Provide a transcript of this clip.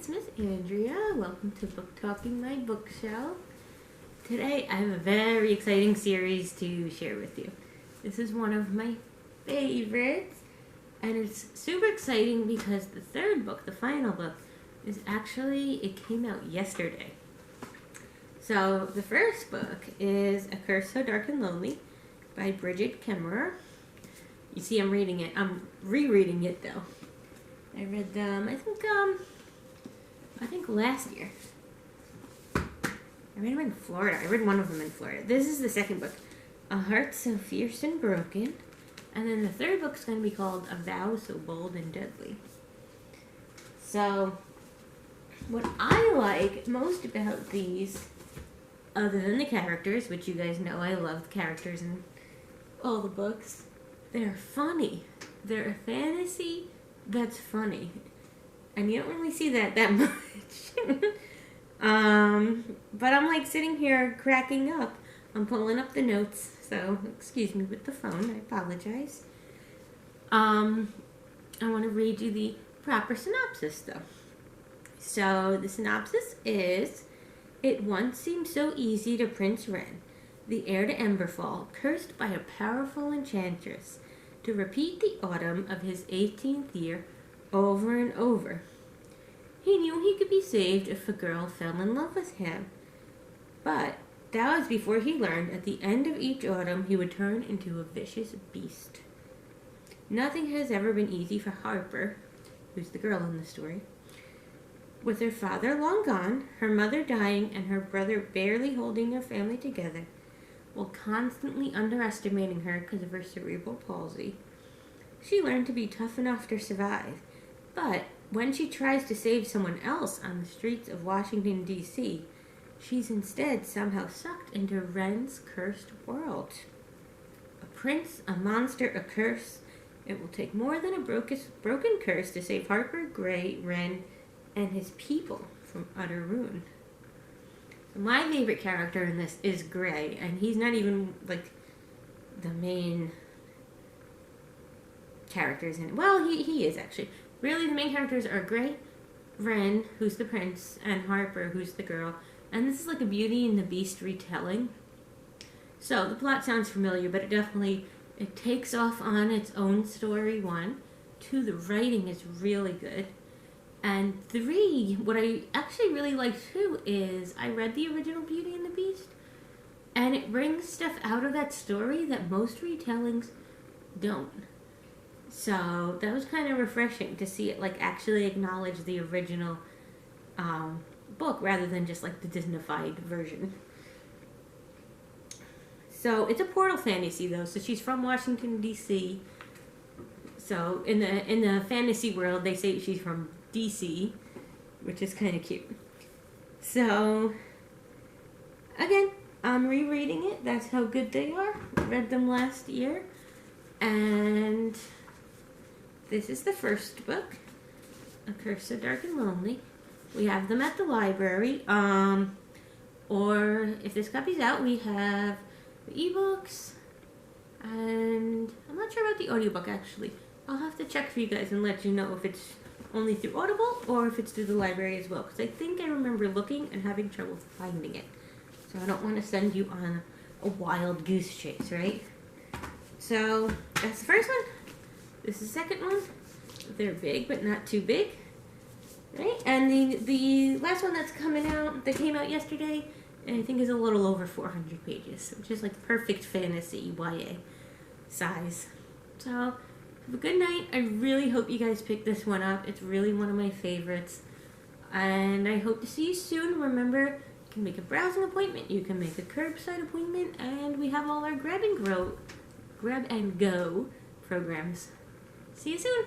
it's Miss Andrea. Welcome to Booktalking, my bookshelf. Today I have a very exciting series to share with you. This is one of my favorites, and it's super exciting because the third book, the final book, it came out yesterday. So the first book is A Curse So Dark and Lonely by Bridget Kemmerer. You see I'm reading it. I'm rereading it though. I read them, I think last year. I read them in Florida. I read one of them in Florida. This is the second book, A Heart So Fierce and Broken. And then the third book is going to be called A Vow So Bold and Deadly. So, what I like most about these, other than the characters, which you guys know I love the characters in all the books, they're funny. They're a fantasy that's funny. And you don't really see that much. But I'm like sitting here cracking up. I'm pulling up the notes, so excuse me with the phone. I apologize. I want to read you the proper synopsis though. So the synopsis is, it once seemed so easy to Prince Wren, the heir to Emberfall, cursed by a powerful enchantress, to repeat the autumn of his 18th year over and over. He knew he could be saved if a girl fell in love with him. But that was before he learned at the end of each autumn he would turn into a vicious beast. Nothing has ever been easy for Harper, who's the girl in the story. With her father long gone, her mother dying, and her brother barely holding their family together, while constantly underestimating her because of her cerebral palsy, she learned to be tough enough to survive. But when she tries to save someone else on the streets of Washington, D.C., she's instead somehow sucked into Wren's cursed world. A prince, a monster, a curse. It will take more than a broken curse to save Harper, Gray, Wren, and his people from utter ruin. My favorite character in this is Gray, and he's not even, like, the main characters in it. Well, he is, actually. Really, the main characters are Gray, Wren, who's the prince, and Harper, who's the girl. And this is like a Beauty and the Beast retelling. So, the plot sounds familiar, but it takes off on its own story, 1. 2, the writing is really good. And 3, what I actually really like too is I read the original Beauty and the Beast, and it brings stuff out of that story that most retellings don't. So that was kind of refreshing to see it like actually acknowledge the original book rather than just like the Disney-fied version. So it's a portal fantasy though. So she's from Washington D.C. So in the fantasy world, they say she's from DC, which is kind of cute. So, again, I'm rereading it. That's how good they are. I read them last year. And this is the first book, A Curse So Dark and Lonely. We have them at the library. Or if this copy's out, we have the ebooks. And I'm not sure about the audiobook, actually. I'll have to check for you guys and let you know if it's only through Audible or if it's through the library as well, because I think I remember looking and having trouble finding it. So I don't want to send you on a wild goose chase, right? So that's the first one. This is the second one. They're big, but not too big, right? And the last one that came out yesterday, I think is a little over 400 pages, which is like perfect fantasy YA size. So have a good night. I really hope you guys pick this one up. It's really one of my favorites. And I hope to see you soon. Remember, you can make a browsing appointment. You can make a curbside appointment. And we have all our grab and go programs. See you soon.